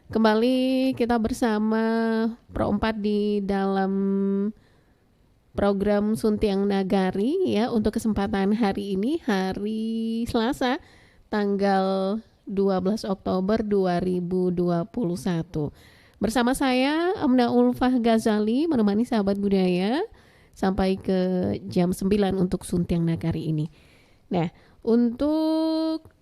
Kembali kita bersama Pro 4 di dalam program Suntiang Nagari ya untuk kesempatan hari ini, hari Selasa tanggal 12 Oktober 2021. Bersama saya Amna Ulfah Ghazali menemani sahabat budaya sampai ke jam 9 untuk Suntiang Nagari ini. Nah, untuk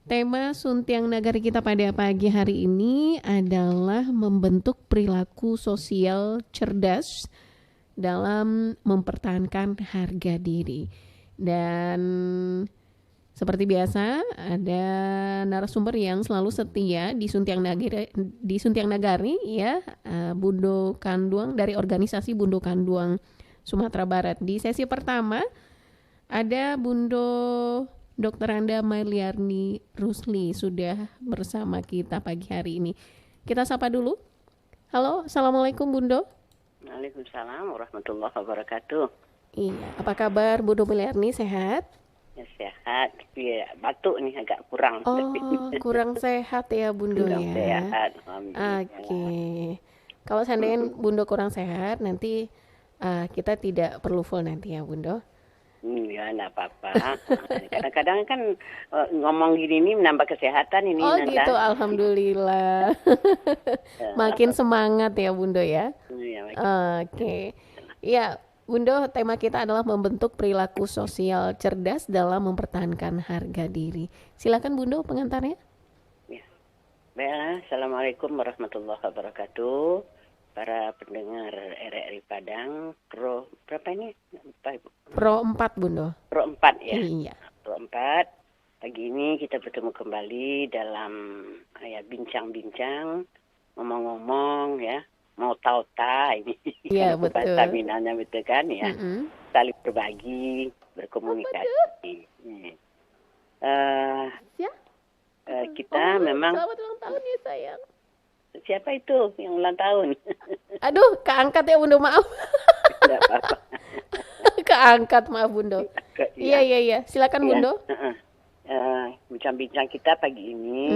tema Suntiang Nagari kita pada pagi hari ini adalah membentuk perilaku sosial cerdas dalam mempertahankan harga diri. Dan seperti biasa ada narasumber yang selalu setia di Suntiang Nagari ya, Bundo Kanduang dari organisasi Bundo Kanduang Sumatera Barat. Di sesi pertama ada Bundo Dr. Anda Mailiarni Rusli sudah bersama kita pagi hari ini. Kita sapa dulu. Halo, Assalamualaikum Bundo. Waalaikumsalam warahmatullahi wabarakatuh. Iya, apa kabar Bundo Mailiarni, sehat? Ya, sehat, tapi ya, batuk nih agak kurang. Oh, kurang sehat ya Bundo Kurang ya. sehat, alhamdulillah. Oke. Kalau seandainya Bundo kurang sehat, nanti kita tidak perlu full nanti ya Bundo. Ya, enggak apa-apa. Kadang-kadang kan ngomong gini nih menambah kesehatan ini. Oh Nanda. gitu, alhamdulillah. Makin semangat ya Bundo ya. Ya, Oke. Ya, Bundo, tema kita adalah membentuk perilaku sosial cerdas dalam mempertahankan harga diri. Silakan Bundo pengantarnya. ya. Baik, Assalamualaikum warahmatullahi wabarakatuh. Para pendengar RRI Padang, Pro berapa ini? Pro 4 Bundo. Pro 4 ya. Iya. Pro 4. Pagi ini kita bertemu kembali dalam bincang-bincang, ngomong-ngomong ya, mau tahu-tahu ini. Iya, Kalau betul. bahasa Minangnya betul kan ya. Saling berbagi, berkomunikasi. Ya. Kita memang Selamat ulang tahun ya sayang. siapa itu yang ulang tahun? Aduh, keangkat ya Bundo, maaf. Tidak apa-apa. Keangkat, maaf Bundo. Iya. Silakan Bundo. Bincang-bincang kita pagi ini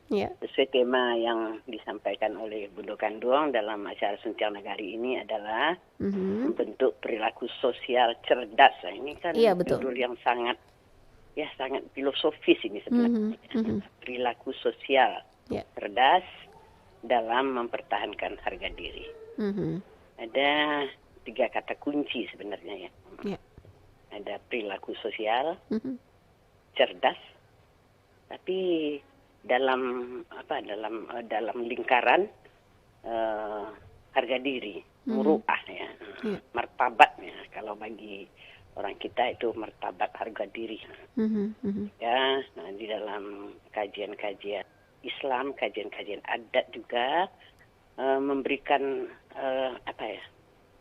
Ya. sesuai tema yang disampaikan oleh Bundo Kanduang dalam acara Suntiang Nagari ini adalah membentuk perilaku sosial cerdas. Nah, ini kan judul yang sangat filosofis ini sebenarnya. Perilaku sosial cerdas dalam mempertahankan harga diri. Ada 3 kata kunci sebenarnya ya. Ada perilaku sosial, cerdas, tapi dalam lingkaran harga diri, muruah ya, martabatnya. Kalau bagi orang kita itu martabat harga diri. Ya, di dalam kajian-kajian Islam, kajian-kajian adat juga memberikan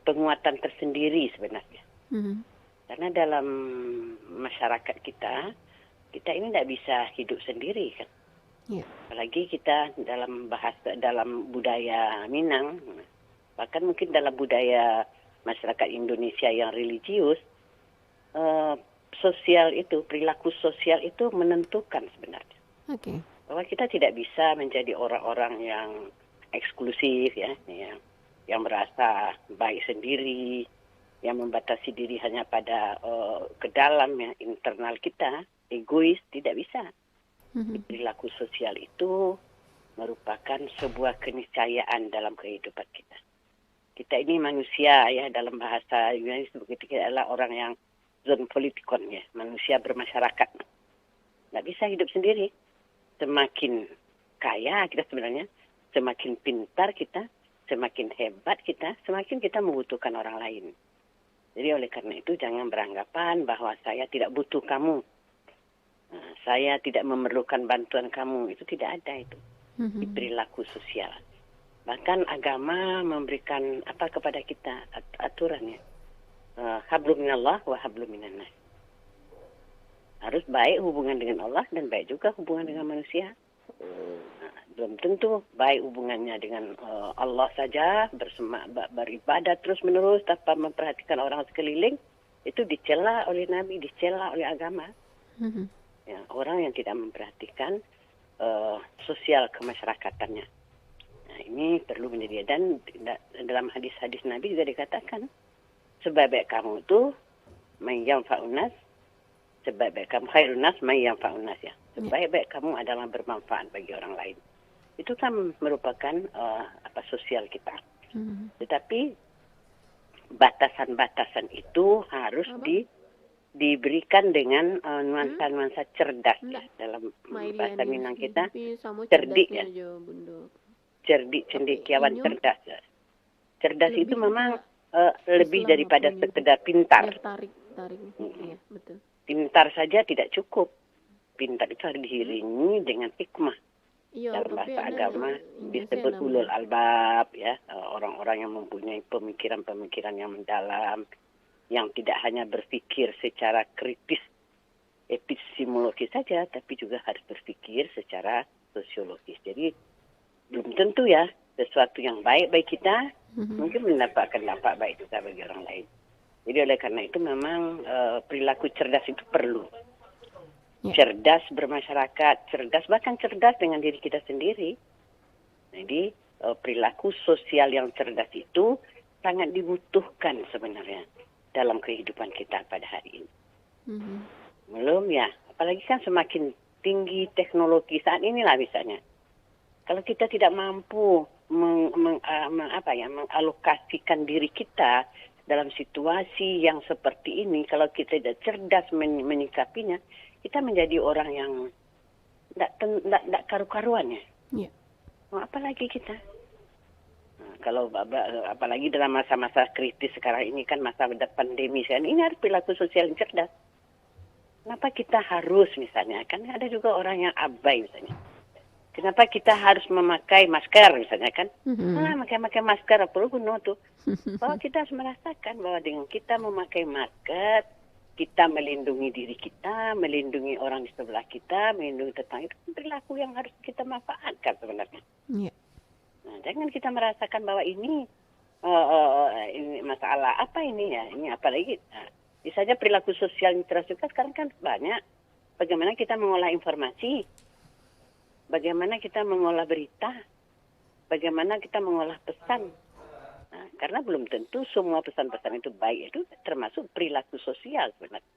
penguatan tersendiri sebenarnya. Karena dalam masyarakat kita ini tidak bisa hidup sendiri kan. Apalagi kita dalam budaya Minang, bahkan mungkin dalam budaya masyarakat Indonesia yang religius, perilaku sosial itu menentukan sebenarnya. Bahwa kita tidak bisa menjadi orang-orang yang eksklusif ya, yang merasa baik sendiri, yang membatasi diri hanya pada ke dalam ya, internal kita, egois, tidak bisa. Perilaku sosial itu merupakan sebuah keniscayaan dalam kehidupan kita. Kita ini manusia ya, dalam bahasa Yunani kita adalah orang yang zon politikon ya, manusia bermasyarakat. Nggak bisa hidup sendiri. Semakin kaya kita sebenarnya, semakin pintar kita, semakin hebat kita, semakin kita membutuhkan orang lain. Jadi oleh karena itu jangan beranggapan bahwa saya tidak butuh kamu. Saya tidak memerlukan bantuan kamu. Itu tidak ada itu. Di perilaku sosial. Bahkan agama memberikan apa kepada kita aturannya. Hablum minallah wa hablum minannas. Harus baik hubungan dengan Allah dan baik juga hubungan dengan manusia. Belum tentu baik hubungannya dengan Allah saja, beribadah terus-menerus tanpa memperhatikan orang sekeliling, itu dicela oleh Nabi, dicela oleh agama. Ya, orang yang tidak memperhatikan sosial kemasyarakatannya. Nah, ini perlu menjadi, dan dalam hadis-hadis Nabi juga dikatakan sebaik kamu itu mayyamfa'un nas, sebaik kamu khairun nas mayyamfa'un nas, ya. Sebaik kamu adalah bermanfaat bagi orang lain. Itu kan merupakan sosial kita. Tetapi batasan-batasan itu harus diberikan dengan nuansa-nuansa cerdas ya, dalam bahasa Minang kita cerdik ya. Cerdik, cendekiawan, cerdas ya. Cerdas itu memang lebih daripada sekedar pintar. Iya, betul. Pintar saja tidak cukup. Pintar itu harus diiringi dengan hikmah. Dalam bahasa agama disebut ulul albab ya, orang-orang yang mempunyai pemikiran-pemikiran yang mendalam, yang tidak hanya berpikir secara kritis epistemologis saja, tapi juga harus berpikir secara sosiologis. Jadi belum tentu ya sesuatu yang baik bagi kita mungkin mendapatkan dampak baik juga bagi orang lain. Jadi oleh karena itu memang perilaku cerdas itu perlu. Cerdas bermasyarakat, cerdas bahkan cerdas dengan diri kita sendiri. Jadi perilaku sosial yang cerdas itu sangat dibutuhkan sebenarnya dalam kehidupan kita pada hari ini. Belum ya, apalagi kan semakin tinggi teknologi saat inilah misalnya. Kalau kita tidak mampu mengalokasikan diri kita dalam situasi yang seperti ini, kalau kita tidak cerdas menyikapinya, kita menjadi orang yang tidak karu-karuan ya. Yeah. Apalagi kita. Nah, kalau apalagi dalam masa-masa kritis sekarang ini kan masa pandemi sekarang ini harus perilaku sosial yang cerdas. Kenapa kita harus misalnya, kan ada juga orang yang abai misalnya. Kenapa kita harus memakai masker misalnya kan? Pakai masker apa guna tuh? Bahwa kita harus merasakan bahwa dengan kita memakai masker, kita melindungi diri kita, melindungi orang di sebelah kita, melindungi tetangga, itu perilaku yang harus kita manfaatkan sebenarnya. Yeah. Nah, jangan kita merasakan bahwa ini masalah apa ini ya, ini apalagi. Misalnya perilaku sosial yang terasukan sekarang kan banyak. Bagaimana kita mengolah informasi, bagaimana kita mengolah berita, bagaimana kita mengolah pesan. Nah, karena belum tentu semua pesan-pesan itu baik, itu termasuk perilaku sosial sebenarnya.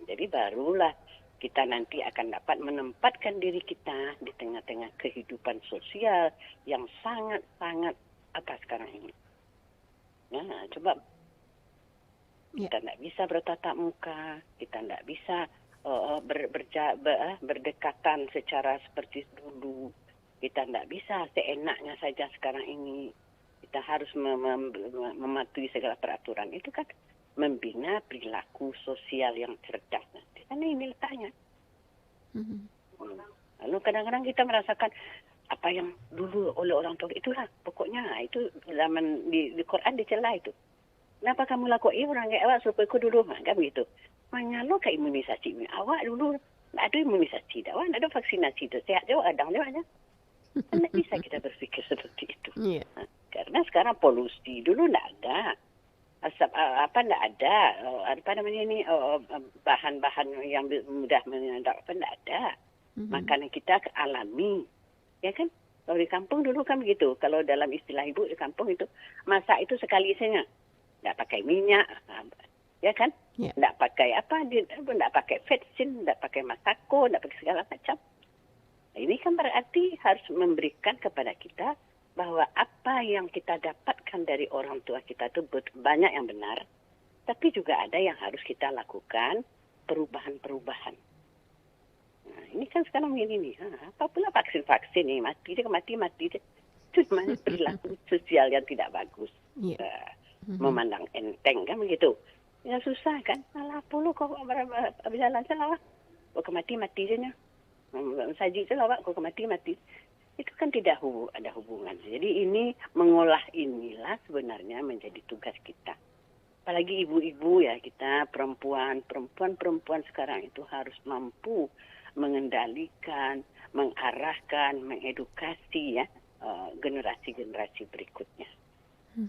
Jadi barulah kita nanti akan dapat menempatkan diri kita di tengah-tengah kehidupan sosial yang sangat-sangat sekarang ini. Nah, coba kita tidak bisa bertatap muka, kita tidak bisa berdekatan secara seperti dulu. Kita tidak bisa seenaknya saja sekarang ini. Kita harus mematuhi segala peraturan. Itu kan membina perilaku sosial yang cerdas. Di sana ini letaknya. Lalu kadang-kadang kita merasakan apa yang dulu oleh orang tua, itulah pokoknya itu zaman di Quran dicela itu. Kenapa kamu lakukan orang kayak awak supaya aku dulu kan begitu. Manyalo ke imunisasi awak dulu tak ada imunisasi, awak tak ada vaksinasi tu sehat jauh adang dia aja. Tidak bisa kita berpikir seperti itu. Yeah. Karena sekarang polusi dulu tidak ada. Tidak ada bahan-bahan yang mudah menyedap tidak ada. Makanan kita alami, ya kan? Kalau di kampung dulu kan begitu. Kalau dalam istilah ibu di kampung itu masak itu sekali saja, tidak pakai minyak, ya kan? Tidak pakai tidak pakai vetsin, tidak pakai masako, tidak pakai segala macam. Ini kan berarti harus memberikan kepada kita bahwa apa yang kita dapatkan dari orang tua kita itu banyak yang benar, tapi juga ada yang harus kita lakukan perubahan-perubahan. Nah, ini kan sekarang ini nih, apa pula vaksin-vaksin nih, mati dia. Itu namanya perilaku sosial yang tidak bagus. Memandang enteng kan begitu. Ya susah kan, alah puluh kok berjalan salah, kok mati saja. Saji saja kok mati. Itu kan tidak ada hubungan. Jadi ini mengolah inilah sebenarnya menjadi tugas kita. Apalagi ibu-ibu ya, kita perempuan sekarang itu harus mampu mengendalikan, mengarahkan, mengedukasi ya generasi-generasi berikutnya.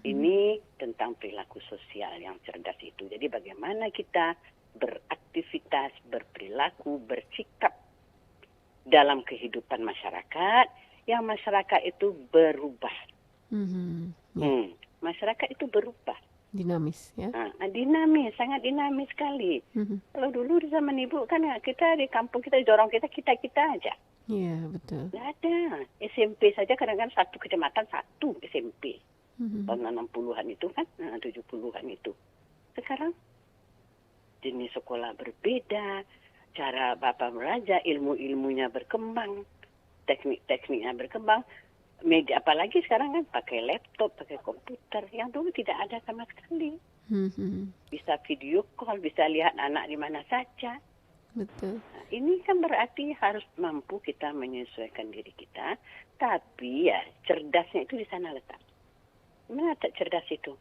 Ini tentang perilaku sosial yang cerdas itu. Jadi bagaimana kita beraktivitas, berperilaku, bersikap dalam kehidupan masyarakat, yang masyarakat itu berubah. Masyarakat itu berubah. Dinamis, ya? Dinamis, sangat dinamis sekali. Kalau dulu di zaman ibu kan kita di kampung kita, dorong kita aja. Iya, betul. Nggak ada. SMP saja kadang-kadang satu kecamatan satu SMP. Tahun 60-an itu kan, 70-an itu. Sekarang jenis sekolah berbeda, cara Bapak belajar, ilmu-ilmunya berkembang, teknik-tekniknya berkembang. Media apalagi sekarang kan pakai laptop, pakai komputer, yang dulu tidak ada sama sekali. Bisa video call, bisa lihat anak di mana saja. Betul. Ini kan berarti harus mampu kita menyesuaikan diri kita, tapi ya cerdasnya itu di sana letak. Mana tak cerdas itu?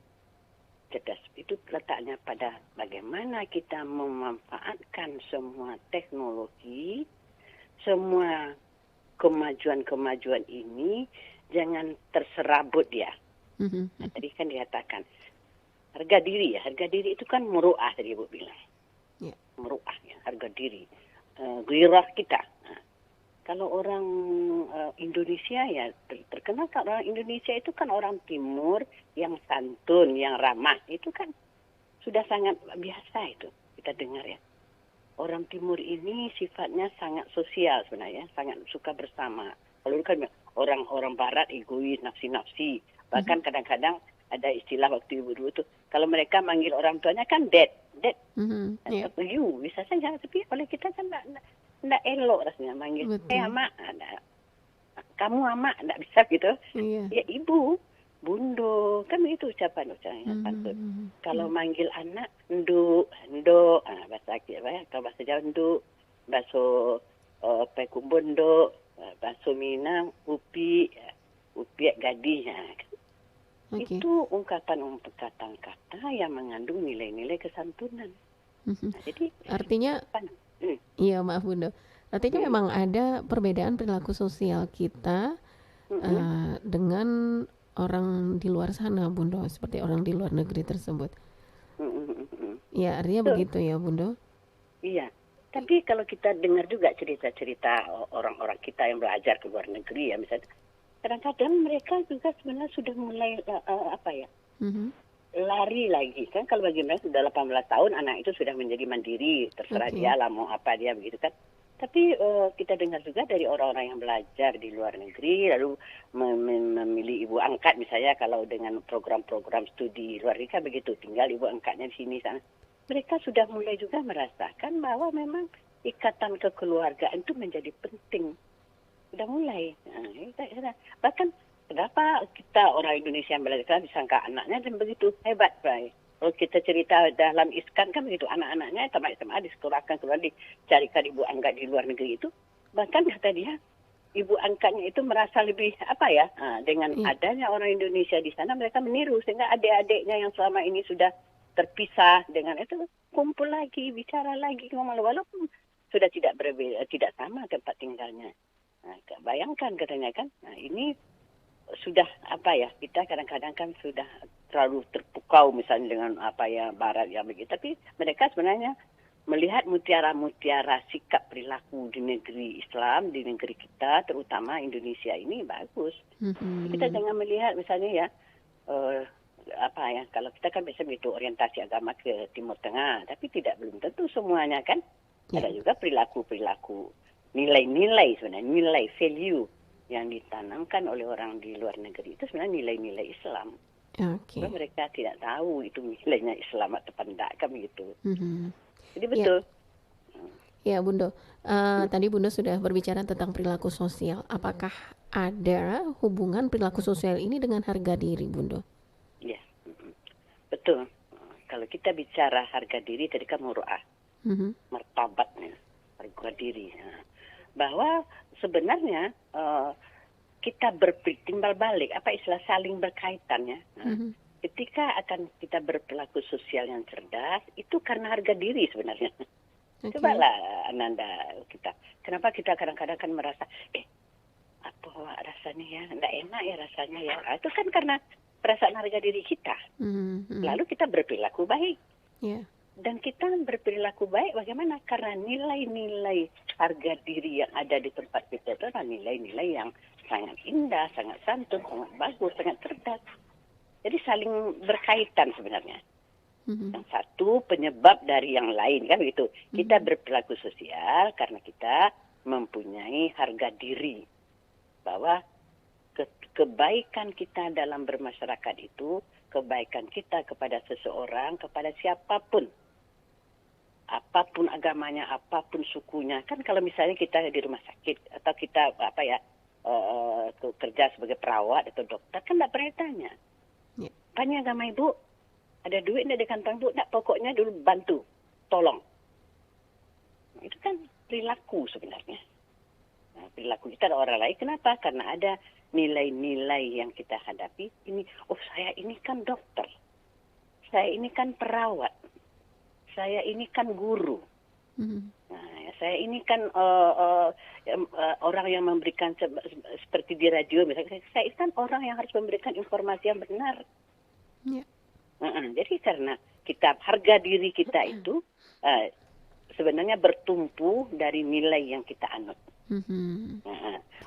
Cerdas itu letaknya pada bagaimana kita memanfaatkan semua teknologi, semua kemajuan-kemajuan ini jangan terserabut ya. Tadi kan dikatakan harga diri itu kan muruah tadi Ibu bilang. Yeah. Muruah ya, harga diri. Gairah kita. Kalau orang Indonesia ya terkenal kan orang Indonesia itu kan orang timur yang santun, yang ramah. Itu kan sudah sangat biasa itu kita dengar ya. Orang timur ini sifatnya sangat sosial sebenarnya, sangat suka bersama. Kalau kan orang barat egois, nafsi-nafsi. Bahkan kadang-kadang ada istilah waktu ibu dulu tuh, kalau mereka manggil orang tuanya kan dad. You bisa saja, tapi oleh kita kan enggak elok rasanya manggil. Mak, kamu amak, enggak bisa gitu. Ya ibu, bundo, kan begitu ucapannya pantun. Kalau manggil anak, nduk, bahasa kalau bahasa Jawa nduk, bahasa Pekumbun nduk, bahasa Minang upi gadis. Itu ungkapan-ungkapan kata yang mengandung nilai-nilai kesantunan. Jadi artinya, iya maaf Bunda, artinya memang ada perbedaan perilaku sosial kita dengan orang di luar sana, Bunda, seperti orang di luar negeri tersebut. Ya, artinya begitu ya, Bunda? Iya. Tapi kalau kita dengar juga cerita-cerita orang-orang kita yang belajar ke luar negeri ya, misalnya, kadang-kadang mereka juga sebenarnya sudah mulai lari lagi kan. Kalau bagi mereka sudah 18 tahun, anak itu sudah menjadi mandiri, terserah dia lah mau apa dia begitu kan. Tapi kita dengar juga dari orang-orang yang belajar di luar negeri, lalu memilih ibu angkat misalnya kalau dengan program-program studi luar negeri begitu, tinggal ibu angkatnya di sini sana. Mereka sudah mulai juga merasakan bahwa memang ikatan kekeluargaan itu menjadi penting. Sudah mulai. Bahkan kenapa kita orang Indonesia yang belajar disangka anaknya dan begitu hebat, Bray. Kalau kita cerita dalam iskan kan begitu, anak-anaknya SMA disekolahkan keluar, dicarikan ibu angkat di luar negeri itu. Bahkan kata dia, ibu angkatnya itu merasa lebih dengan adanya orang Indonesia di sana, mereka meniru sehingga adik-adiknya yang selama ini sudah terpisah dengan itu kumpul lagi, bicara lagi, ngomong walaupun sudah tidak berbeda, tidak sama tempat tinggalnya. Bayangkan katanya kan, ini sudah kita kadang-kadang kan sudah terlalu terpukau misalnya dengan barat yang begitu, tapi mereka sebenarnya melihat mutiara-mutiara sikap perilaku di negeri Islam, di negeri kita terutama Indonesia ini bagus. Kita jangan melihat misalnya kalau kita kan biasa begitu orientasi agama ke Timur Tengah, tapi belum tentu semuanya kan. Ada juga perilaku nilai-nilai sebenarnya, nilai value yang ditanamkan oleh orang di luar negeri itu sebenarnya nilai-nilai Islam. Mereka tidak tahu itu nilainya Islam atau tidak kan begitu. Jadi betul. Ya Bunda, tadi Bunda sudah berbicara tentang perilaku sosial. Apakah ada hubungan perilaku sosial ini dengan harga diri, Bunda? Ya, betul. Kalau kita bicara harga diri tadi kan muruah, martabatnya, harga diri. Bahwa sebenarnya kita bertimbal balik, istilah saling berkaitan ya. Ketika akan kita berperilaku sosial yang cerdas, itu karena harga diri sebenarnya. Cobalah Ananda kenapa kita kadang-kadang kan merasa, apa rasanya ya, enggak enak ya rasanya ya. Itu kan karena perasaan harga diri kita. Lalu kita berperilaku baik. Dan kita berperilaku baik bagaimana? Karena nilai-nilai harga diri yang ada di tempat kita itu adalah nilai-nilai yang sangat indah, sangat santun, sangat bagus, sangat cerdas. Jadi saling berkaitan sebenarnya. Yang satu penyebab dari yang lain, kan begitu. Kita berperilaku sosial karena kita mempunyai harga diri. Bahwa kebaikan kita dalam bermasyarakat itu, kebaikan kita kepada seseorang, kepada siapapun. Apapun agamanya, apapun sukunya. Kan kalau misalnya kita di rumah sakit atau kita kerja sebagai perawat atau dokter, kan tidak pernah tanya. Tanya agama ibu, ada duit tidak di kantong ibu? Tidak, pokoknya dulu bantu, tolong. Itu kan perilaku sebenarnya. Nah, perilaku kita ada orang lain. Kenapa? Karena ada nilai-nilai yang kita hadapi. Ini, saya ini kan dokter. Saya ini kan perawat. Saya ini kan guru. Nah, saya ini kan orang yang memberikan seperti di radio misalnya. Saya kan orang yang harus memberikan informasi yang benar. Jadi karena kita harga diri kita itu sebenarnya bertumpu dari nilai yang kita anut.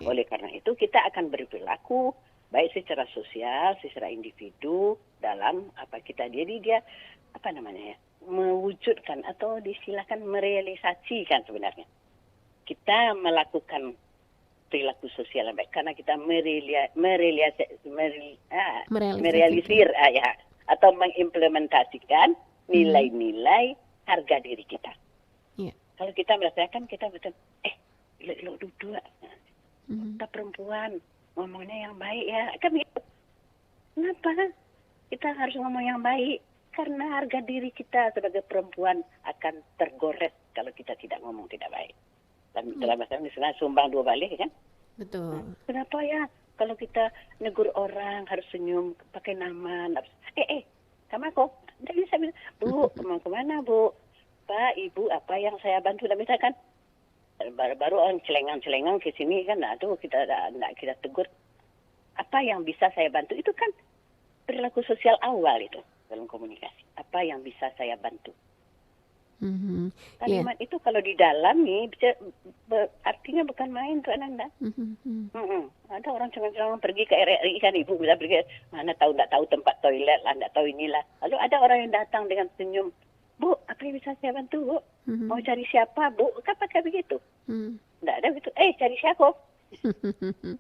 Oleh karena itu kita akan berperilaku baik secara sosial, secara individu dalam dia mewujudkan atau distilahkan merealisasikan sebenarnya. Kita melakukan perilaku sosial yang baik karena kita merealisir atau mengimplementasikan nilai-nilai harga diri kita. Kalau kita merasakan kita betul elok duduk, kita perempuan ngomongnya yang baik ya, kan gitu. Kenapa kita harus ngomong yang baik? Karena harga diri kita sebagai perempuan akan tergores kalau kita tidak ngomong tidak baik. Dan dalam bahasa Indonesia sumbang dua balik kan? Betul. Kenapa ya kalau kita negur orang harus senyum pakai nama? Sama kok. Jadi saya bilang, Bu, mau kemana Bu? Pak, Ibu, apa yang saya bantu? Dan misalkan baru orang celengan ke sini kan, kita tegur. Apa yang bisa saya bantu? Itu kan perilaku sosial awal itu dalam komunikasi. Apa yang bisa saya bantu? Kalimat itu kalau didalami artinya bukan main tuh Ananda. Ada orang cengang-cengang pergi ke RRI kan, ibu bisa pergi mana tak tahu tempat toilet lah, tak tahu inilah. Lalu ada orang yang datang dengan senyum, Bu, apa yang bisa saya bantu Bu? Mau cari siapa Bu? Kan pakai begitu. Tidak ada begitu. Cari siapa?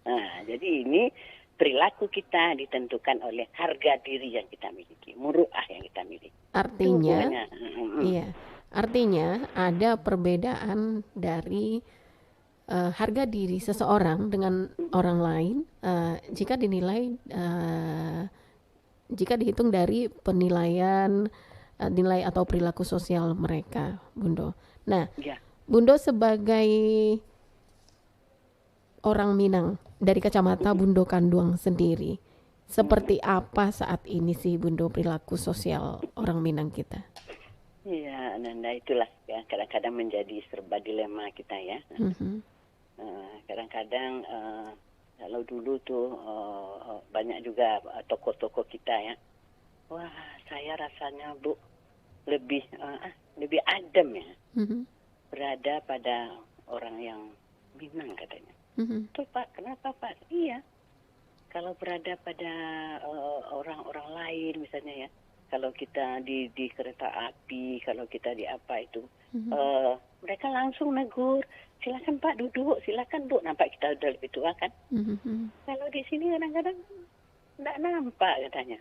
Nah, jadi ini perilaku kita ditentukan oleh harga diri yang kita miliki, muruah yang kita miliki. Artinya ada perbedaan dari harga diri seseorang dengan orang lain jika dihitung dari penilaian nilai atau perilaku sosial mereka, Bundo. Nah, Bundo sebagai orang Minang dari kacamata Bundo Kanduang sendiri, seperti apa saat ini sih Bundo perilaku sosial orang Minang kita? Iya, Nanda, itulah ya kadang-kadang menjadi serba dilema kita ya. Kadang-kadang kalau dulu tuh banyak juga tokoh-tokoh kita ya. Wah, saya rasanya Bu lebih adem ya. Berada pada orang yang Minang katanya. Betul Pak, kenapa Pak? Iya, kalau berada pada orang-orang lain misalnya ya. Kalau kita di kereta api, kalau kita di apa itu, mereka langsung negur, silakan Pak duduk, silakan Bu. Nampak kita udah lebih tua kan? Kalau di sini kadang-kadang tidak nampak katanya.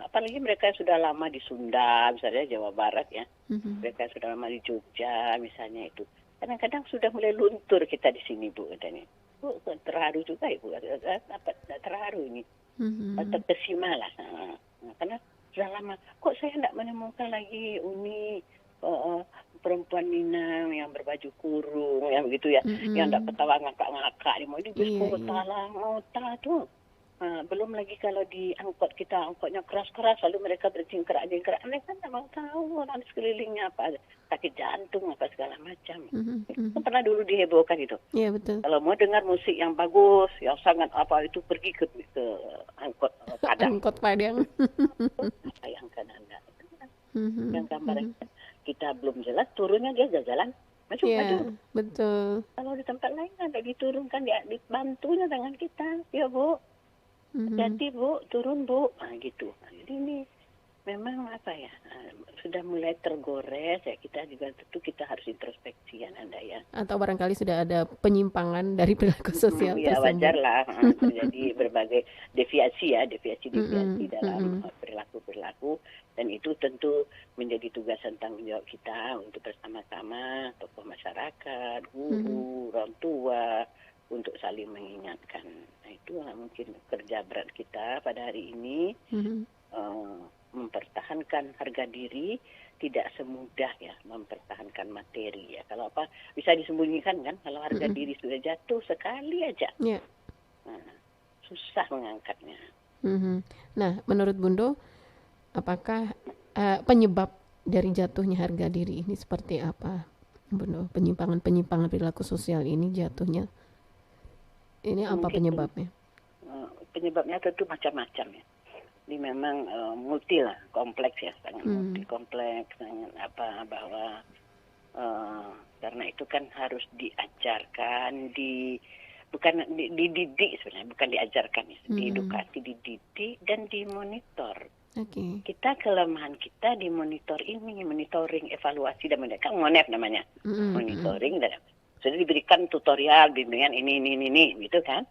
Apalagi mereka sudah lama di Sunda, misalnya Jawa Barat ya. Mereka sudah lama di Jogja misalnya itu. Kadang-kadang sudah mulai luntur kita di sini Bu katanya. Bu, terharu juga Ibu. Terharu ini. Terkesima lah. Karena sudah lama, kok saya tidak menemukan lagi Uni perempuan Minang yang berbaju kurung, yang begitu ya, yang tidak ketawa ngakak-ngakak. Ini bisku talang, tuh. Belum lagi kalau di angkot kita, angkotnya keras-keras, lalu mereka berjingkrak-jingkrak. Mereka tidak mau tahu orang di sekelilingnya apa, sakit jantung, apa segala macam. Itu pernah dulu dihebohkan itu. Iya, betul. Kalau mau dengar musik yang bagus, yang sangat apa itu, pergi ke angkot Padang. Angkot Padang. Bayangkan Anda. Yang gambaran kita belum jelas, turunnya dia jalan maju. Betul. Kalau di tempat lain ada diturunkan, dibantunya dengan kita, ya Bu. Jadi Bu, turun Bu, gitu. Jadi ini memang sudah mulai tergores ya, kita juga tentu kita harus introspeksi ya Nanda ya. Atau barangkali sudah ada penyimpangan dari perilaku sosial tersebut. Wajar lah, terjadi berbagai deviasi dalam perilaku, dan itu tentu menjadi tugas dan tanggung jawab kita untuk bersama-sama tokoh masyarakat, guru, orang tua, untuk saling mengingatkan. Nah, itulah mungkin kerja berat kita pada hari ini. Mempertahankan harga diri tidak semudah ya mempertahankan materi ya. Kalau bisa disembunyikan kan, kalau harga diri sudah jatuh sekali aja, susah mengangkatnya. Nah, menurut Bundo, apakah penyebab dari jatuhnya harga diri ini seperti apa, Bundo? Penyimpangan perilaku sosial ini jatuhnya, ini apa penyebabnya? Penyebabnya tentu macam-macam ya. Ini memang multi lah, kompleks ya, sangat multi kompleks, sangat bahwa karena itu kan harus diajarkan, dididik sebenarnya, bukan diajarkan ya, diedukasi, dididik dan dimonitor. Kita kelemahan kita di monitor ini, monitoring, evaluasi dan kan MONEF namanya, monitoring dan sudah diberikan tutorial, bimbingan ini gitu kan.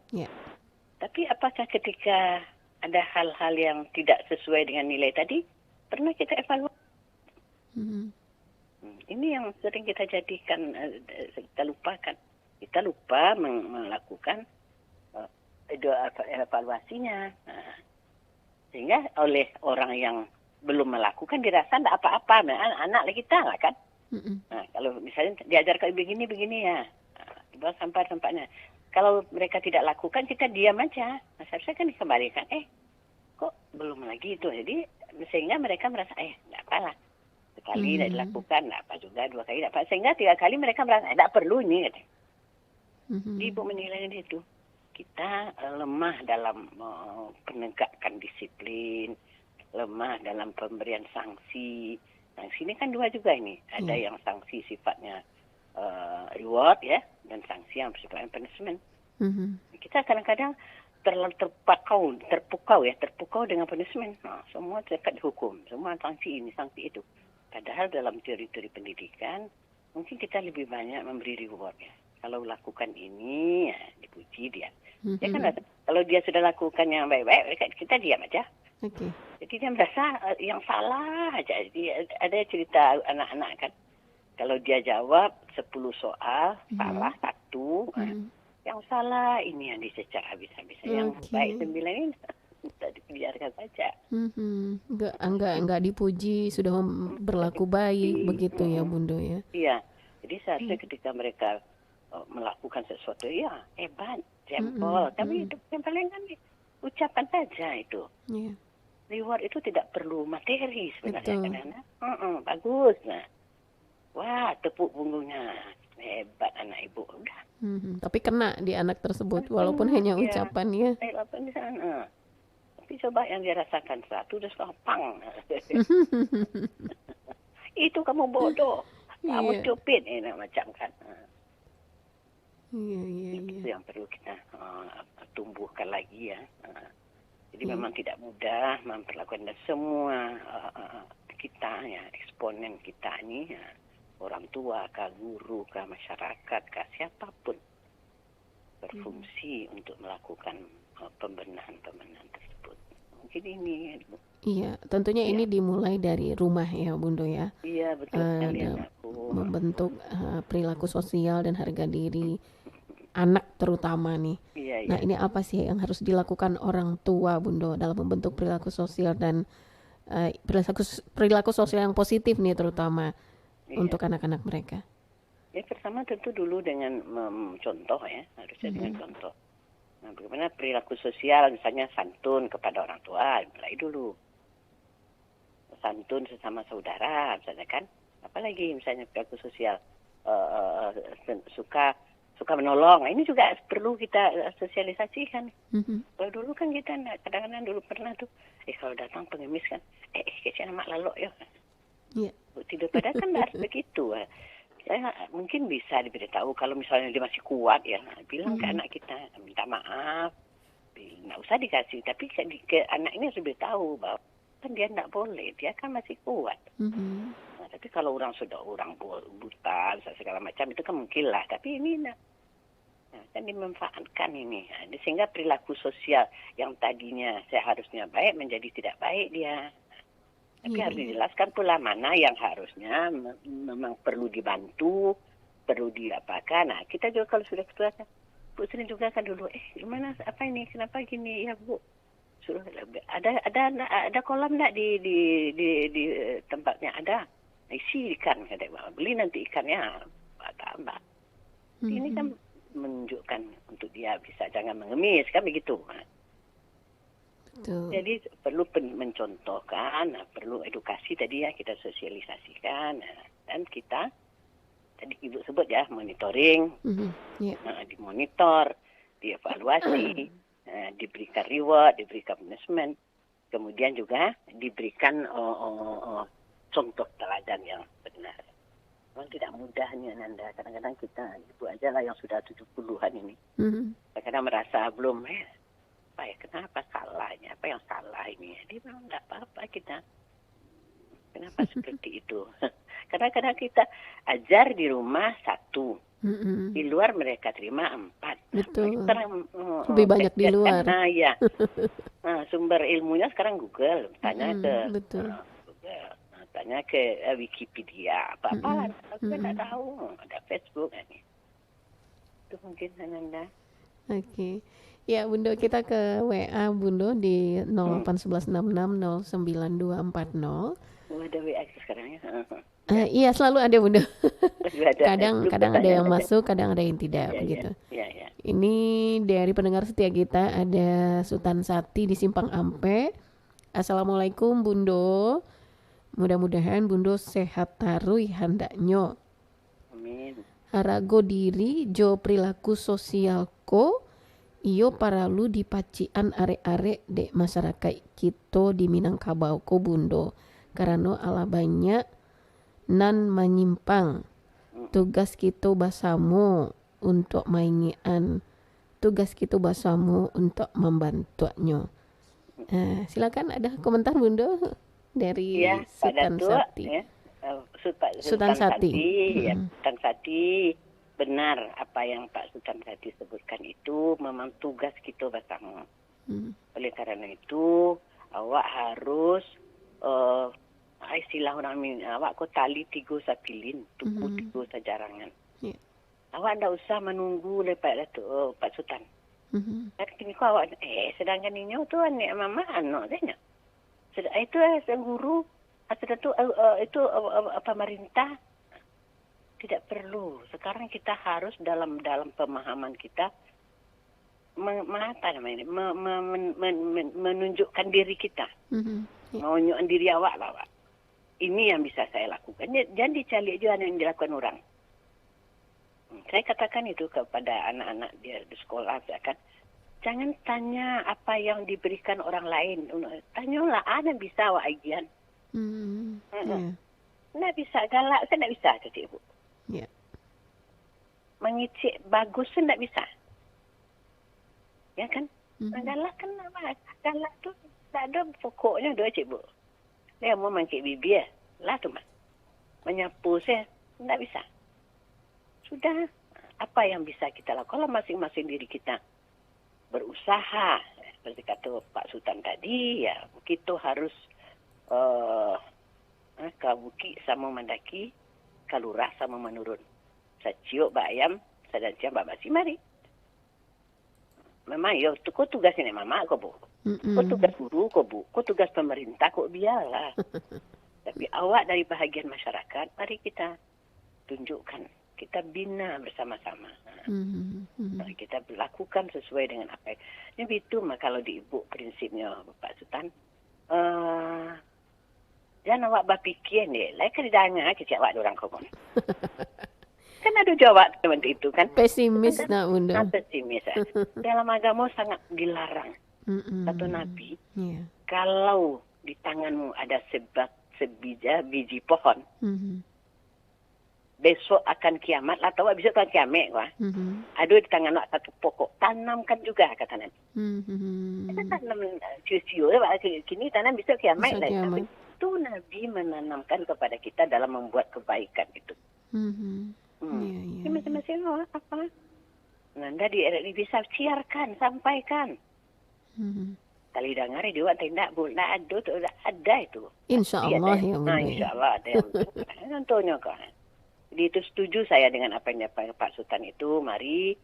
Tapi apakah ketika ada hal-hal yang tidak sesuai dengan nilai tadi, pernah kita evaluasi? Ini yang sering kita jadikan, kita lupakan. Kita lupa melakukan evaluasinya. Sehingga oleh orang yang belum melakukan dirasa tidak apa-apa. Anak kita lah kan. Nah, kalau misalnya diajarkan begini ya, dibawa sampah-sampahnya. Kalau mereka tidak lakukan, kita diam aja. Nah, seharusnya kan dikembalikan. Kok belum lagi itu? Jadi sehingga mereka merasa, tidak apalah. Sekali tidak dilakukan, tidak apa juga. 2 kali tidak apa. Sehingga 3 kali mereka merasa, tidak perlu ini. Ibu menilai itu. Kita lemah dalam penegakan disiplin, lemah dalam pemberian sanksi. Sanksi ini kan 2 juga ini. Ada yang sanksi sifatnya reward ya, dan sanksi yang sifatnya punishment. Kita kadang-kadang terlalu terpukau dengan punishment. Semua dekat dihukum, semua sanksi ini, sanksi itu. Padahal dalam teori-teori pendidikan mungkin kita lebih banyak memberi reward ya. Kalau lakukan ini, ya, dipuji dia. Ya kan, kalau dia sudah lakukan yang baik-baik, kita diam aja. Jadi dia merasa yang salah aja. Jadi ada cerita anak-anak kan. Kalau dia jawab 10 soal, salah 1, yang salah ini yang dicecar habis-habisan. Yang baik 9 ini dibiarkan saja. Enggak dipuji, sudah berlaku baik, begitu ya Bundo ya. Iya, jadi seharusnya ketika mereka melakukan sesuatu, ya hebat, jempol. Tapi itu yang paling kan ucapan saja itu. Reward itu tidak perlu materi sebenarnya. Bagus. Nah, wah, tepuk punggungnya, hebat anak ibu, udah. Tapi kena di anak tersebut, walaupun hanya ucapan ya. Ucapan di sana. Tapi coba yang dia rasakan 100 udah pang. Itu kamu bodoh, kamu stupid, macam kan. Itu yang perlu kita tumbuhkan lagi ya. Jadi memang tidak mudah memperlakukan, dan semua kita ya, eksponen kita ini ya, orang tua, kah guru, kah masyarakat, kah siapapun berfungsi untuk melakukan pembenahan tersebut. Mungkin ini. Iya, tentunya ini dimulai dari rumah ya Bundo ya. Iya, betul sekali. Membentuk perilaku sosial dan harga diri anak terutama nih. Nah, ini apa sih yang harus dilakukan orang tua Bundo dalam membentuk perilaku sosial dan perilaku sosial yang positif nih terutama untuk anak-anak mereka? Ya, pertama tentu dulu dengan contoh ya, harusnya dengan contoh. Nah, bagaimana perilaku sosial, misalnya santun kepada orang tua, mulai dulu. Santun sesama saudara, misalnya kan. Apalagi misalnya perilaku sosial, suka menolong. Nah, ini juga perlu kita sosialisasikan. Kalau dulu kan kita kadang-kadang dulu pernah tuh, kalau datang pengemis kan, kesian mak lalu ya. Yeah. Tidur padahal kan harus begitu. Ya, mungkin bisa diberitahu kalau misalnya dia masih kuat ya, bilang ke anak kita, minta maaf, nggak usah dikasih, tapi ke anak ini harus diberitahu bahwa kan dia nggak boleh, dia kan masih kuat. Nah, tapi kalau orang buta segala macam itu kan mungkin lah, tapi ini kan dimanfaatkan ini, sehingga perilaku sosial yang tadinya seharusnya baik menjadi tidak baik dia. Tapi harus dijelaskan pula mana yang harusnya memang perlu dibantu, perlu diapakan. Nah, kita juga kalau sudah ketua, Bu sering juga kan dulu, gimana apa ini, kenapa gini ya Bu? Suruh ada kolam enggak di tempatnya ada. Isi ikan, kata beli nanti ikannya tambah. Ini kan menunjukkan untuk dia bisa jangan mengemis kan begitu. Betul. Jadi perlu mencontohkan, perlu edukasi tadi ya, kita sosialisasikan, dan kita tadi Ibu sebut ya monitoring, dimonitor, dievaluasi, diberikan reward, diberikan punishment, kemudian juga diberikan contoh teladan yang benar. Memang tidak mudahnya Nanda, kadang-kadang kita Ibu aja lah yang sudah 70-an ini, kadang-kadang merasa belum kenapa salahnya, apa yang salah ini? Dia bilang enggak apa-apa kita. Kenapa seperti itu? Kadang-kadang kita ajar di rumah 1, di luar mereka terima 4. Betul. Sekarang lebih banyak di luar. Ya. Sumber ilmunya sekarang Google, tanya ke Google, tanya ke Wikipedia, apa-apa. Aku nggak tahu, ada Facebook ini. Itu mungkin Ananda. Oke. Ya, Bundo, kita ke WA Bundo di 08166092240. Ada WA sekarang ya? Iya, selalu ada Bundo. Kadang ada yang ada. masuk, kadang ada yang tidak begitu. Ya. Ini dari pendengar setia kita ada Sultan Sati di Simpang Ampe. Assalamualaikum Bundo. Mudah-mudahan Bundo sehat tarui handaknyo. Amin. Harago diri jo perilaku sosialko iyo paralu dipacian are-are de masyarakat kita di Minangkabau ko Bundo, karena ala banyak nan menyimpang. Tugas kita basamu untuk maingian, tugas kita basamu untuk membantunya. Silakan ada komentar Bundo dari Sultan Sati. Ya. Sultan Sati. Ya, Sultan Sati. Benar apa yang Pak Sultan tadi sebutkan itu memang tugas kita bersama. Oleh karena itu awak harus istilah orang awak ko tali 3 sapilin, tuku 3 sajarangan. Awak tidak usah menunggu lepas Datuk Pak Sultan. Kini ko awak sedangkan ini tu anak mama anak saya. Itu guru, itu pemerintah. Tidak perlu. Sekarang kita harus dalam pemahaman kita menunjukkan diri kita. Menunjukkan diri awak. Ini yang bisa saya lakukan. Jangan dicari juga yang dilakukan orang. Saya katakan itu kepada anak-anak dia di sekolah. Jangan tanya apa yang diberikan orang lain. Tanyalah, ada bisa awak agian. Nggak bisa galak, saya nggak bisa kata ibu. Mengicik bagus pun tak bisa. Ya kan? Galak kan apa? Galak tu tak ada pokoknya doa cik bu. Dia mau mangkit bibir lah tu mah. Menyapu saya tak bisa. Sudah, apa yang bisa kita lakukan? Kalau masing-masing diri kita berusaha, seperti kata Pak Sultan tadi, ya kita harus kabuki sama mendaki, kalurah sama menurun. Saciuk ba ayam, sadanciam ba basi mari. Memang yo tu ko tugas ini mama ko bu. Ko tugas guru ko bu, ko tugas pemerintah ko biarlah. Tapi awak dari bahagian masyarakat, mari kita tunjukkan, kita bina bersama-sama. Kita lakukan sesuai dengan apa. Ini itu mah kalau di ibu prinsipnya Pak Sultan. Jangan awak berfikir ni, lai kan didanga kecik awak orang komon. Kan ada jawab seperti itu kan. Pesimis nak Bunda. Pesimis. Dalam agama sangat dilarang. Satu Nabi, kalau di tanganmu ada biji pohon. Besok akan kiamat atau besok akan kiamat wah. Ada di tangan nak satu pokok, tanamkan juga kata Nabi. Kita tanam siu-siu kini tanam besok kiamat lah. Itu Nabi menanamkan kepada kita dalam membuat kebaikan itu. Masing-masing apa? Nanda bisa siarkan, sampaikan. Kali dengar dia tidak ada itu. Insya Allah ya Bunda. Insya Allah ada yang contohnya kan. Jadi itu setuju saya dengan apa yang Pak Sultan itu. Mari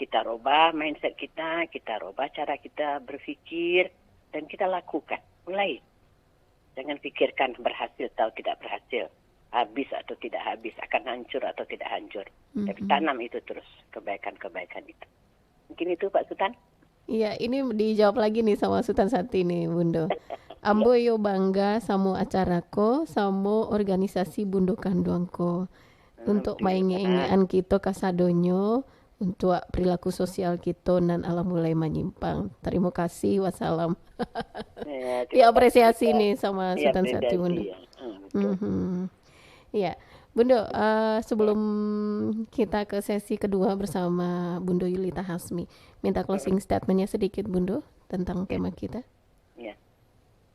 kita rubah mindset kita rubah cara kita berpikir dan kita lakukan. Mulai. Jangan pikirkan berhasil atau tidak berhasil, habis atau tidak habis, akan hancur atau tidak hancur. Tapi tanam itu terus kebaikan-kebaikan itu. Mungkin itu Pak Sultan. Iya, ini dijawab lagi nih sama Sultan Sati nih, Bundo. Ambo yo bangga samo acarako, samo organisasi Bundo Kanduangko. Untuk maingean kita kasadonyo, untuk perilaku sosial kita dan alam mulai menyimpang. Terima kasih, wassalam. Ya, apresiasi nih sama Sultan Sati, Bundo. Iya, Bundo, sebelum kita ke sesi kedua bersama Bundo Yulita Hasmi, minta closing statement-nya sedikit, Bundo, tentang tema kita. Ya.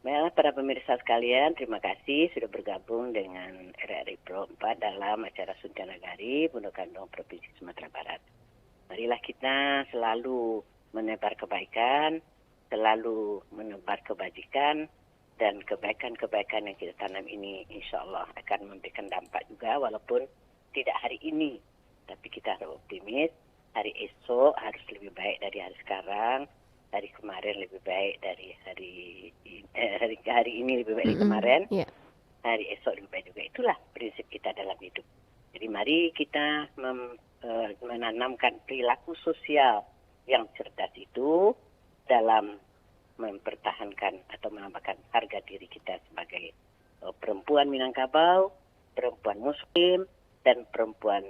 Baiklah para pemirsa sekalian, terima kasih sudah bergabung dengan RRI Pro 4 dalam acara Suntiang Nagari, Bundo Kandung, Provinsi Sumatera Barat. Marilah kita selalu menebar kebaikan, selalu menebar kebajikan, dan kebaikan-kebaikan yang kita tanam ini insya Allah akan memberikan dampak juga walaupun tidak hari ini. Tapi kita harus optimis, hari esok harus lebih baik dari hari sekarang, hari kemarin lebih baik dari hari ini lebih baik dari kemarin, hari esok lebih baik juga. Itulah prinsip kita dalam hidup. Jadi mari kita menanamkan perilaku sosial yang cerdas itu dalam mempertahankan atau menambahkan harga diri kita sebagai perempuan Minangkabau, perempuan Muslim, dan perempuan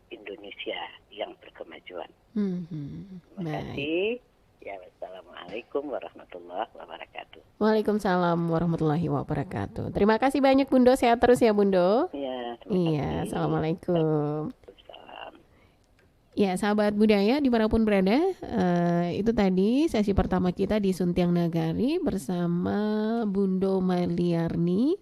Indonesia yang berkemajuan. Terima kasih. Ya, wassalamualaikum warahmatullahi wabarakatuh. Waalaikumsalam warahmatullahi wabarakatuh. Terima kasih banyak Bundo, sehat terus ya Bundo. Iya. Iya, assalamualaikum. Ya, sahabat budaya dimanapun berada, itu tadi sesi pertama kita di Suntiang Nagari bersama Bundo Maliarni.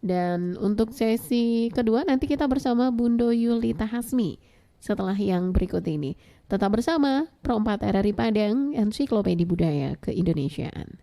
Dan untuk sesi kedua nanti kita bersama Bundo Yulita Hasmi setelah yang berikut ini. Tetap bersama Pro 4 RRI Padang, Ensiklopedia Budaya Keindonesiaan.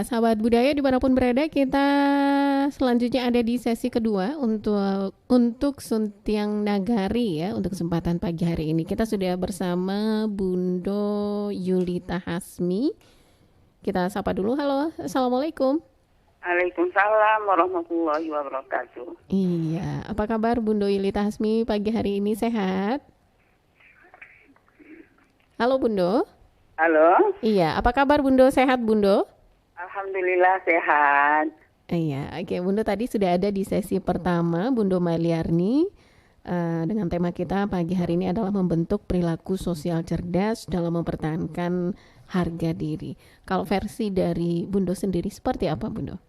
Iya, sahabat budaya dimanapun berada, kita selanjutnya ada di sesi kedua untuk Suntiang Nagari ya, untuk kesempatan pagi hari ini. Kita sudah bersama Bundo Yulita Hasmi. Kita sapa dulu. Halo, Assalamualaikum. Waalaikumsalam warahmatullahi wabarakatuh. Iya, apa kabar Bundo Yulita Hasmi pagi hari ini, sehat? Halo Bundo. Halo. Iya, apa kabar Bundo, sehat Bundo? Alhamdulillah sehat. Iya, oke. Bundo tadi sudah ada di sesi pertama, Bundo Maliarni, dengan tema kita pagi hari ini adalah membentuk perilaku sosial cerdas dalam mempertahankan harga diri. Kalau versi dari Bundo sendiri seperti apa, Bundo?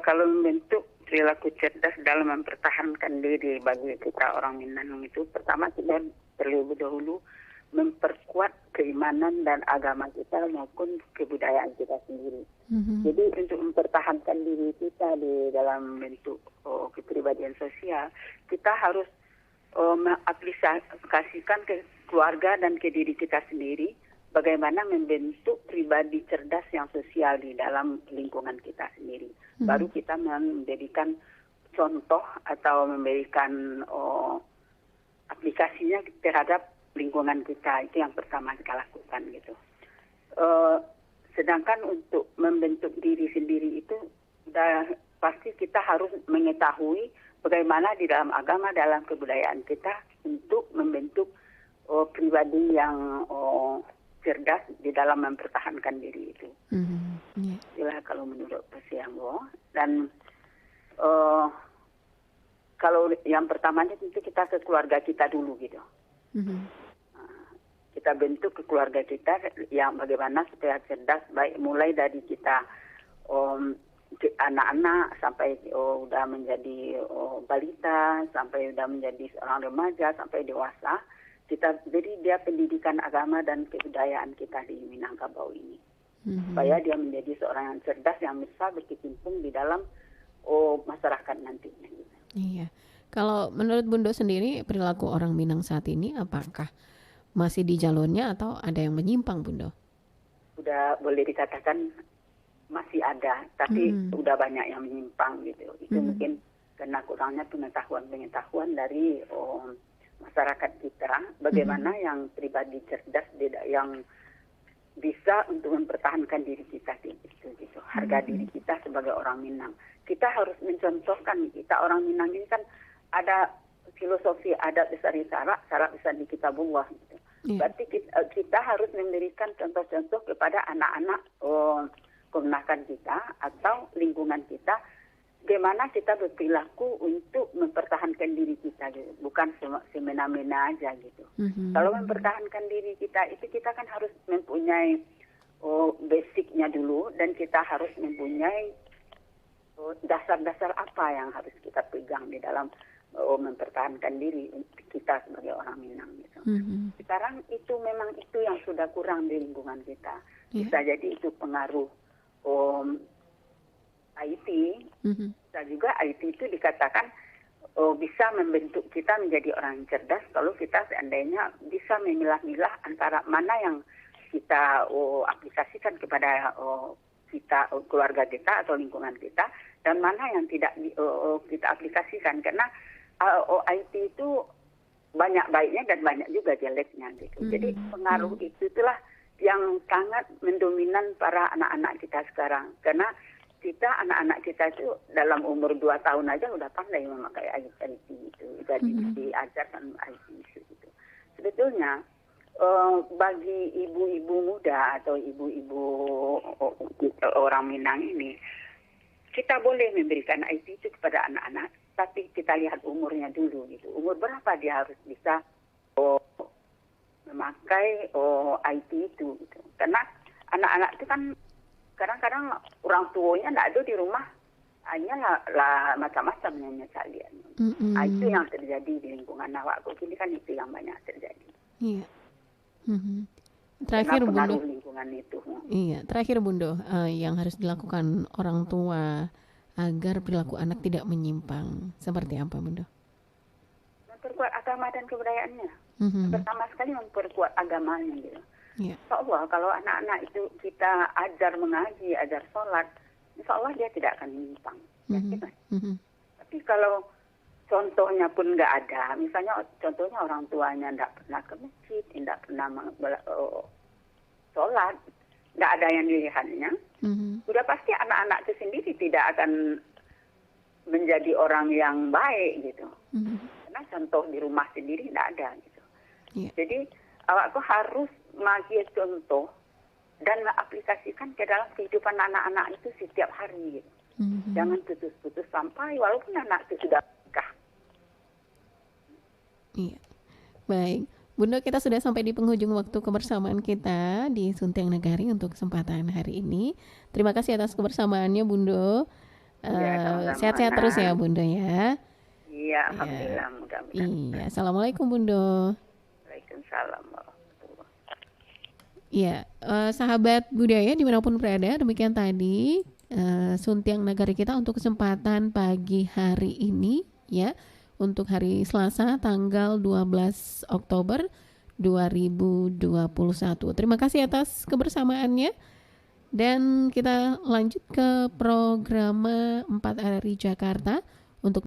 Kalau membentuk perilaku cerdas dalam mempertahankan diri bagi kita orang Minang itu, pertama kita terlebih dahulu memperkuat keimanan dan agama kita maupun kebudayaan kita sendiri. Jadi untuk mempertahankan diri kita di dalam bentuk kepribadian sosial, kita harus mengaplikasikan ke keluarga dan ke diri kita sendiri bagaimana membentuk pribadi cerdas yang sosial di dalam lingkungan kita sendiri. Baru kita memberikan contoh atau memberikan aplikasinya terhadap lingkungan kita. Itu yang pertama kita lakukan gitu. Sedangkan untuk membentuk diri sendiri itu pasti kita harus mengetahui bagaimana di dalam agama, dalam kebudayaan kita untuk membentuk pribadi yang cerdas di dalam mempertahankan diri itu. Itulah kalau menurut Pasiambo. Dan kalau yang pertamanya tentu kita ke keluarga kita dulu gitu. Kita bentuk ke keluarga kita yang bagaimana supaya cerdas, baik mulai dari kita anak-anak sampai udah menjadi balita, sampai udah menjadi seorang remaja, sampai dewasa. Kita beri dia pendidikan agama dan kebudayaan kita di Minangkabau ini. Supaya dia menjadi seorang yang cerdas yang bisa berkecimpung di dalam masyarakat nantinya. Gitu. Iya. Kalau menurut Bundo sendiri perilaku orang Minang saat ini apakah masih di jalurnya atau ada yang menyimpang, Bundo? Sudah boleh dikatakan masih ada, tapi sudah banyak yang menyimpang gitu. Itu mungkin karena kurangnya pengetahuan dari masyarakat kita, bagaimana yang pribadi cerdas yang bisa untuk mempertahankan diri kita gitu. Harga diri kita sebagai orang Minang. Kita harus mencontohkan, kita orang Minang ini kan ada filosofi adat besar syarat besar di kitabullah gitu. Berarti kita harus memberikan contoh-contoh kepada anak-anak kemenakan kita atau lingkungan kita, bagaimana kita berperilaku untuk mempertahankan diri kita gitu. Bukan semena-mena aja gitu. Kalau mempertahankan diri kita itu kita kan harus mempunyai basicnya dulu, dan kita harus mempunyai dasar-dasar apa yang harus kita pegang di dalam mempertahankan diri kita sebagai orang Minang gitu. Sekarang itu memang itu yang sudah kurang di lingkungan kita. Bisa jadi itu pengaruh IT. Dan juga IT itu dikatakan bisa membentuk kita menjadi orang yang cerdas kalau kita seandainya bisa memilah-milah antara mana yang kita aplikasikan kepada kita, keluarga kita atau lingkungan kita, dan mana yang tidak kita aplikasikan. Karena IT itu banyak baiknya dan banyak juga jeleknya gitu. Jadi pengaruh itulah yang sangat mendominan para anak-anak kita sekarang. Karena kita, anak-anak kita itu dalam umur 2 tahun aja udah pandai memakai IT itu. Jadi diajarkan IT itu gitu. Sebetulnya bagi ibu-ibu muda atau ibu-ibu orang Minang ini, kita boleh memberikan IT itu kepada anak-anak, tapi kita lihat umurnya dulu gitu. Umur berapa dia harus bisa memakai IT itu gitu. Karena anak-anak itu kan kadang-kadang orang tuanya tidak ada di rumah, hanya lah macam-macam yang kalian. Itu yang terjadi di lingkungan awakku. Ini kan itu yang banyak terjadi. Iya. Terakhir Bundo. Lingkungan itu. Iya, terakhir Bundo, yang harus dilakukan orang tua agar perilaku anak tidak menyimpang seperti apa, Bundo? Memperkuat agama dan kebudayaannya. Pertama sekali memperkuat agamanya gitu. Insya Allah kalau anak-anak itu kita ajar mengaji, ajar sholat, insya Allah dia tidak akan menyimpang. Tapi kalau contohnya pun nggak ada, misalnya contohnya orang tuanya tidak pernah ke masjid, tidak pernah sholat, nggak ada yang dilihatnya, sudah pasti anak-anak itu sendiri tidak akan menjadi orang yang baik gitu. Karena contoh di rumah sendiri tidak ada gitu. Jadi awakku harus mengambil contoh dan mengaplikasikan ke dalam kehidupan anak-anak itu setiap hari. Gitu. Jangan putus-putus sampai walaupun anak itu sudah nikah. Iya, baik. Bunda, kita sudah sampai di penghujung waktu kebersamaan kita di Suntiang Nagari untuk kesempatan hari ini. Terima kasih atas kebersamaannya, Bunda. Sehat-sehat terus ya, Bunda ya. Iya, alhamdulillah, mudah-mudahan. Iya, assalamualaikum, Bunda. Waalaikumsalam. Iya, sahabat budaya dimanapun berada, demikian tadi Suntiang Nagari kita untuk kesempatan pagi hari ini ya, untuk hari Selasa tanggal 12 Oktober 2021. Terima kasih atas kebersamaannya dan kita lanjut ke program 4 Hari Jakarta untuk